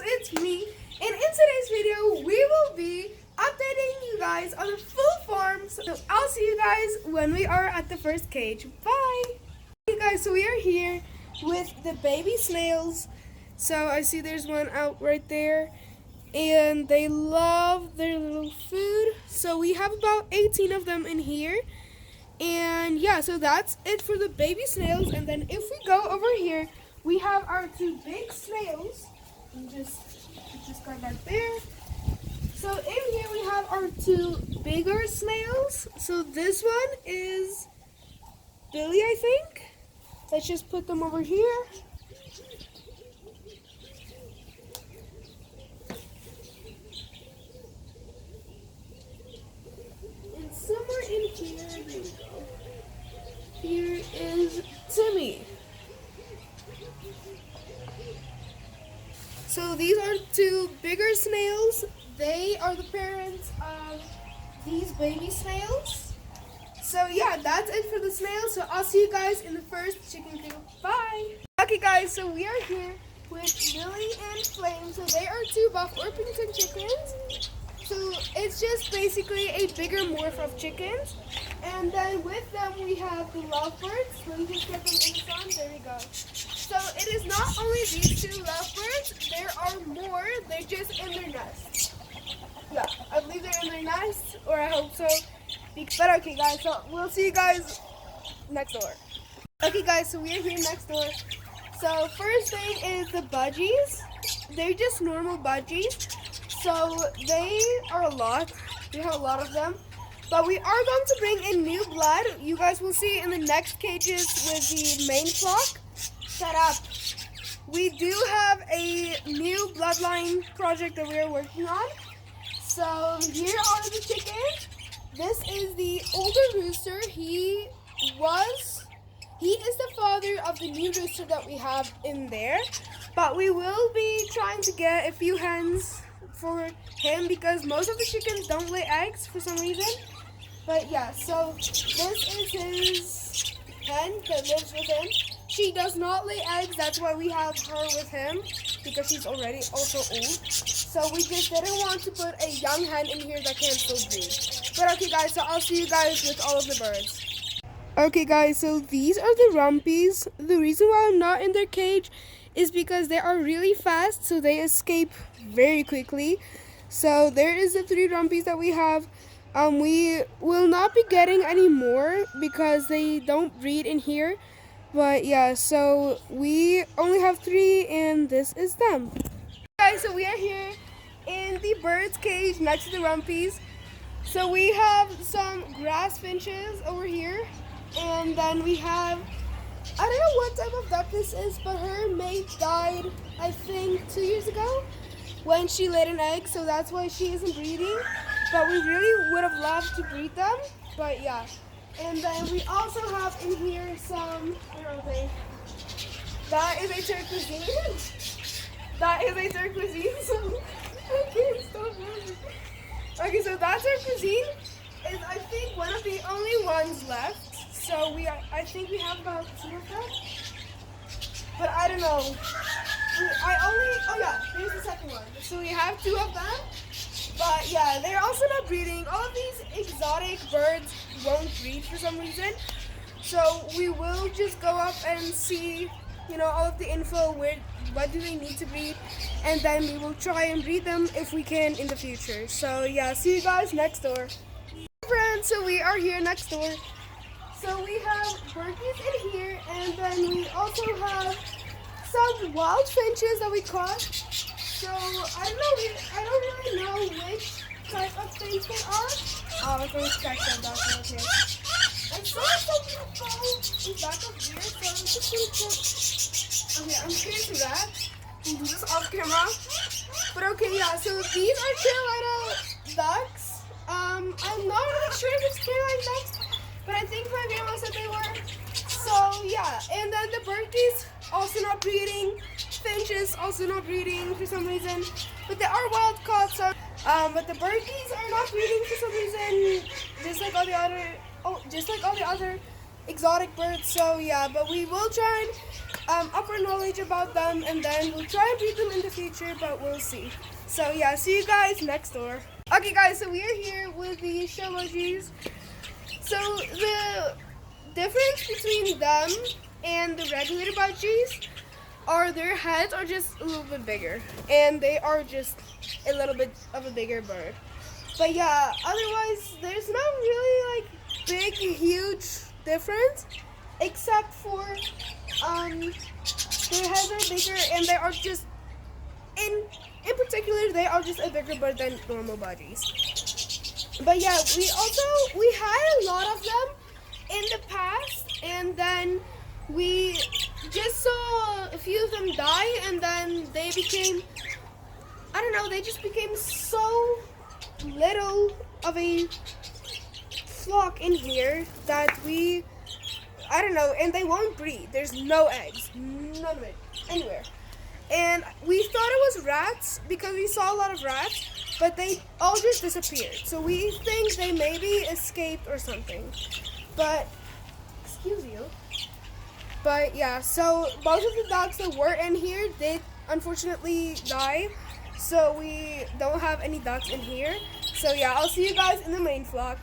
it's me, and in today's video we will be updating you guys on the full farm. So I'll see you guys when we are at the first cage. Bye! Hey guys, so we are here with the baby snails. So I see there's one out right there, and they love their little food. So we have about 18 of them in here. And yeah, so that's it for the baby snails. And then if we go over here, we have our two big snails. And just go right there. So in here we have our two bigger snails. So this one is Billy, I think. Let's just put them over here. And somewhere in here, there we go. Here is Timmy. So these are two bigger snails. They are the parents of these baby snails. So yeah, that's it for the snails. So I'll see you guys in the first chicken coop. Bye! Okay guys, so we are here with Lily and Flame. So they are two Buff Orpington chickens. So it's just basically a bigger morph of chickens. And then with them we have the lovebirds. Let me just get them in the sun. There we go. So it is not only these two lovebirds, there are more. They're just in their nest. Yeah, I believe they're in their nest, or I hope so. But okay guys, so we'll see you guys next door. Okay guys, so we are here next door. So first thing is the budgies. They're just normal budgies. So they are a lot. We have a lot of them. But we are going to bring in new blood. You guys will see in the next cages with the main flock. Shut up. We do have a new bloodline project that we are working on. So here are the chickens. This is the older rooster. He is the father of the new rooster that we have in there. But we will be trying to get a few hens for him because most of the chickens don't lay eggs for some reason. But yeah, so this is his hen that lives with him. She does not lay eggs, that's why we have her with him, because she's already also old. So we just didn't want to put a young hen in here that can still breed. But okay guys, so I'll see you guys with all of the birds. Okay guys, so these are the rumpies. The reason why I'm not in their cage is because they are really fast, so they escape very quickly. So there is the 3 rumpies that we have. We will not be getting any more because they don't breed in here. But yeah, so we only have 3 and this is them. Guys, so we are here in the birds cage next to the rumpies. So we have some grass finches over here. And then we have, I don't know what type of duck this is, but her mate died, I think, 2 years ago when she laid an egg. So that's why she isn't breeding. But we really would have loved to breed them. But yeah. And then we also have in here some, where are they? That is a turquoisine. That is a turquoisine, so I can't stop moving. Okay, so that turquoisine is, I think, one of the only ones left. So I think we have about 2 of them. But I don't know. Oh yeah, here's the second one. So we have 2 of them. But yeah, they're also not breeding. All of these exotic birds won't breed for some reason. So we will just go up and see, all of the info, what do they need to breed, and then we will try and breed them if we can in the future. So yeah, see you guys next door. Hey friends, so we are here next door. So we have turkeys in here, and then we also have some wild finches that we caught. So I don't really know which type of finch they are. Oh, we're going to check them back okay. I saw something fall back up here, so I'm just going to check. Okay, I'm scared to that. We'll do this off camera. But okay, yeah, so these are Carolina ducks. I'm not really sure if it's Carolina ducks, but I think my grandma said they were. So yeah, and then the birdies also not breeding. Finches also not breeding for some reason, but they are wild caught. So, but the birdies are not breeding for some reason, just like all the other exotic birds. So yeah, but we will try and up our knowledge about them, and then we'll try and breed them in the future, but we'll see. So yeah, see you guys next door. Okay guys, so we are here with the Shellmojis. So the difference between them and the regular budgies are their heads are just a little bit bigger, and they are just a little bit of a bigger bird. But yeah, otherwise there's not really like big, huge difference, except for their heads are bigger, and they are just in particular they are just a bigger bird than normal budgies. But yeah, we had a lot of them in the past, and then we just saw a few of them die, and then they became, I don't know, they just became so little of a flock in here that I don't know, and they won't breed. There's no eggs, none of it, anywhere. And we thought it was rats because we saw a lot of rats, but they all just disappeared. So we think they maybe escaped or something. But, excuse you. But yeah, so most of the dogs that were in here did unfortunately die. So we don't have any ducks in here. So yeah, I'll see you guys in the main flock.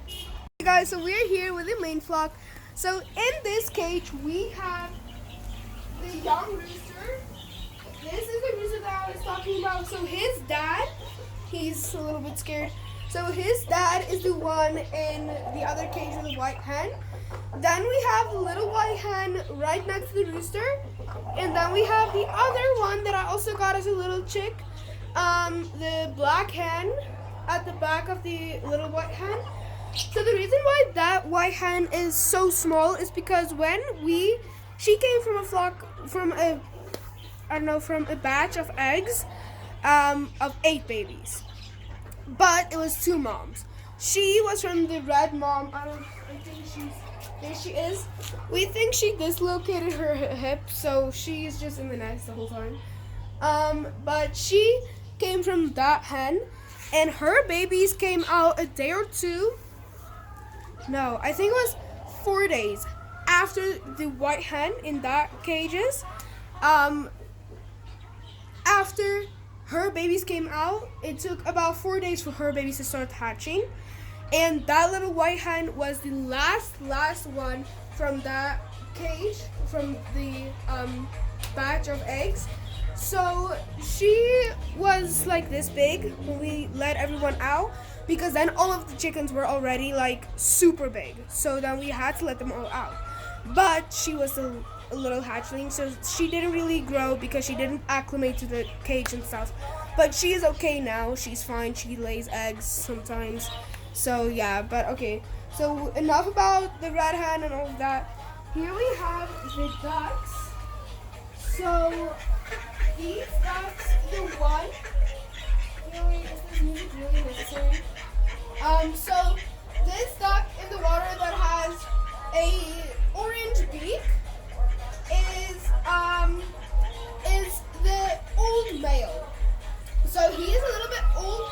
Hey guys, so we're here with the main flock. So in this cage we have the young rooster. This is the rooster that I was talking about. So his dad, he's a little bit scared. So his dad is the one in the other cage with the white hen. Then we have the little white hen right next to the rooster. And then we have the other one that I also got as a little chick. The black hen at the back of the little white hen. So the reason why that white hen is so small is because when she came from a flock, from a batch of eggs of 8 babies. But it was 2 moms. She was from the red mom. I think there she is. We think she dislocated her hip, so she's just in the nest the whole time. But she came from that hen, and her babies came out a day or two. No, I think it was 4 days after the white hen in that cages. After her babies came out, it took about 4 days for her babies to start hatching. And that little white hen was the last one from that cage, from the batch of eggs. So she was like this big when we let everyone out, because then all of the chickens were already like super big. So then we had to let them all out. But she was a little hatchling, so she didn't really grow because she didn't acclimate to the cage and stuff. But she is okay now. She's fine. She lays eggs sometimes. So yeah, but okay. So enough about the red hen and all of that. Here we have the ducks. So these ducks, the one. Really, is this music really necessary? So this duck in the water that has a orange beak is the old male. So he is a little bit old.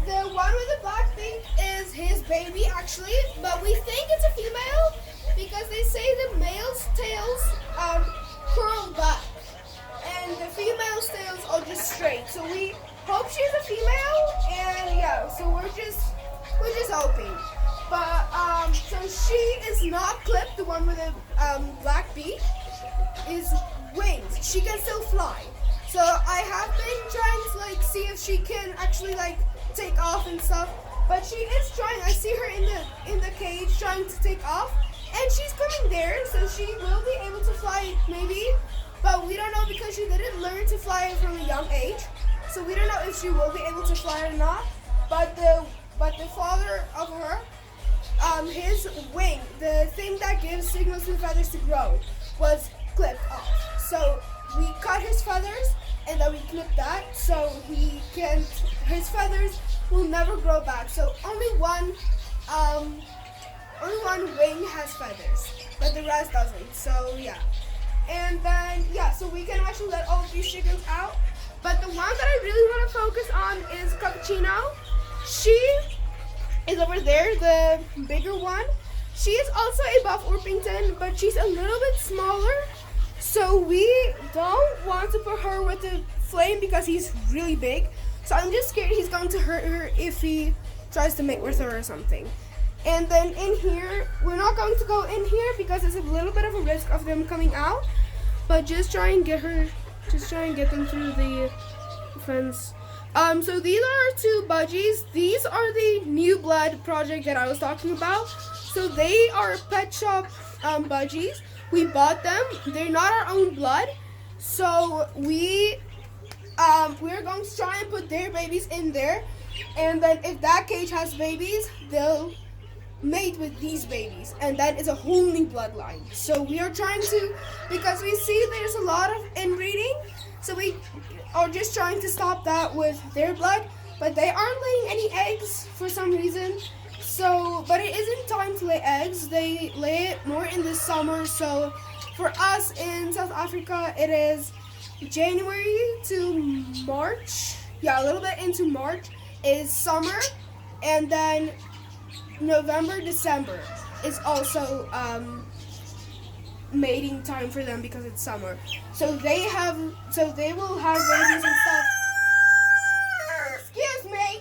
The one with the black beak is his baby actually, but we think it's a female because they say the male's tails curl back and the female's tails are just straight. So we hope she's a female, and yeah, so we're just hoping. But so she is not clipped. The one with the black beak is wings. She can still fly. So I have been trying to see if she can actually take off and stuff. But she is trying. I see her in the cage trying to take off, and she's coming there. So she will be able to fly maybe, but we don't know because she didn't learn to fly from a young age. So we don't know if she will be able to fly or not. But the father of her, his wing, the thing that gives signals to the feathers to grow, was clipped off. So we cut his feathers and then we clipped that, so his feathers will never grow back. So only one wing has feathers, but the rest doesn't. So yeah, and then so we can actually let all of these chickens out. But the one that I really want to focus on is Cappuccino. She is over there, the bigger one. She is also a buff Orpington, but she's a little bit smaller. So we don't want to put her with the flame because he's really big. So I'm just scared he's going to hurt her if he tries to mate with her or something. And then in here, we're not going to go in here because there's a little bit of a risk of them coming out. But just try and get them through the fence. So these are 2 budgies. These are the New Blood project that I was talking about. So they are pet shop budgies. We bought them. They're not our own blood. So we're going to try and put their babies in there. And then if that cage has babies, they'll mate with these babies. And then it's a whole new bloodline. So we are trying to, because we see there's a lot of inbreeding. So we are just trying to stop that with their blood. But they aren't laying any eggs for some reason. So, but it isn't time to lay eggs. They lay it more in the summer. So for us in South Africa, it is January to March. Yeah, a little bit into March is summer. And then November, December is also mating time for them because it's summer. So they will have babies and stuff. Excuse me.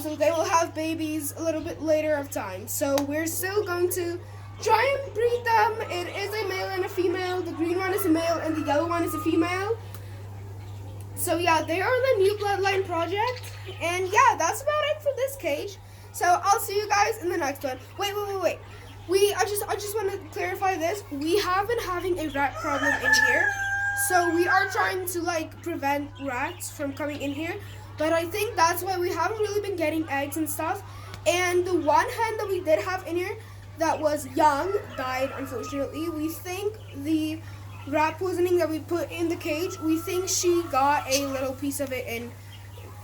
So they will have babies a little bit later of time. So we're still going to try and breed them. It is a male and a female. The green one is a male and the yellow one is a female. So yeah, they are the New Bloodline project. And yeah, that's about it for this cage. So I'll see you guys in the next one. Wait. I just want to clarify this. We have been having a rat problem in here. So we are trying to prevent rats from coming in here. But I think that's why we haven't really been getting eggs and stuff. And the one hen that we did have in here that was young died, unfortunately. We think the rat poisoning that we put in the cage, we think she got a little piece of it in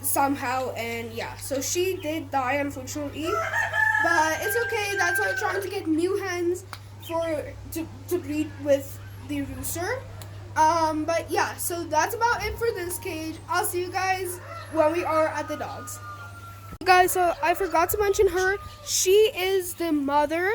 somehow. And yeah, so she did die, unfortunately. But it's okay. That's why we're trying to get new hens to breed with the rooster. But yeah, so that's about it for this cage. I'll see you guys when we are at the dogs. Guys, so I forgot to mention her. She is the mother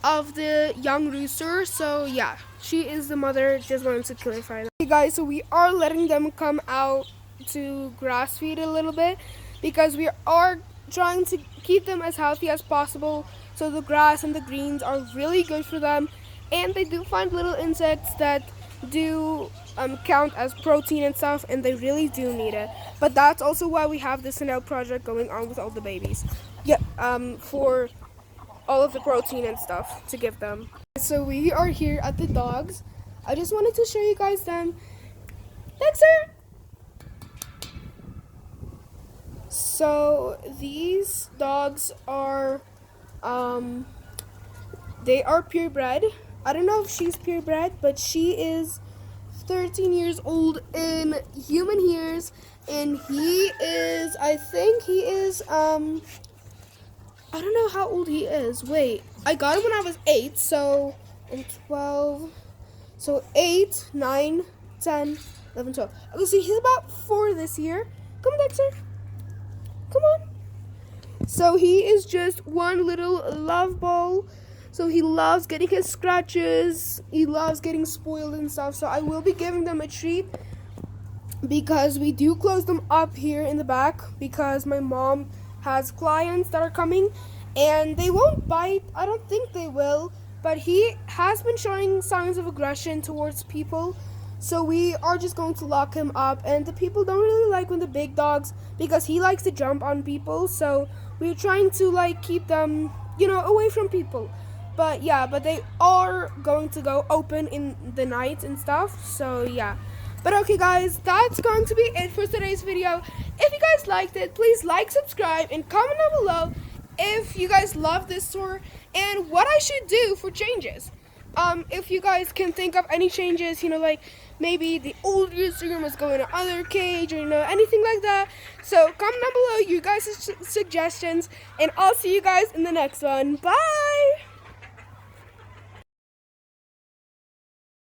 of the young rooster. So yeah, she is the mother. Just wanted to clarify that. Okay guys, so we are letting them come out to grass feed a little bit because we are trying to keep them as healthy as possible. So the grass and the greens are really good for them. And they do find little insects that do count as protein and stuff, and they really do need it. But that's also why we have this Sunel project going on with all the babies. Yeah, for all of the protein and stuff to give them. So we are here at the dogs. I just wanted to show you guys them. Dexter! So these dogs are they are purebred. I don't know if she's purebred, but she is 13 years old in human years, and he is, I think he is, I don't know how old he is. Wait, I got him when I was 8, so I'm 12, so 8, 9, 10, 11, 12. Okay, so he's about 4 this year. Come on, Dexter. Come on. So he is just one little love ball. So he loves getting his scratches. He loves getting spoiled and stuff. So I will be giving them a treat because we do close them up here in the back because my mom has clients that are coming and they won't bite. I don't think they will. But he has been showing signs of aggression towards people. So we are just going to lock him up. And the people don't really like when the big dogs, because he likes to jump on people. So we're trying to keep them, away from people. But yeah, but they are going to go open in the night and stuff. So yeah. But okay guys, that's going to be it for today's video. If you guys liked it, please like, subscribe, and comment down below if you guys love this tour and what I should do for changes. If you guys can think of any changes, maybe the old rooster must go in another cage or anything like that. So comment down below you guys' suggestions, and I'll see you guys in the next one. Bye!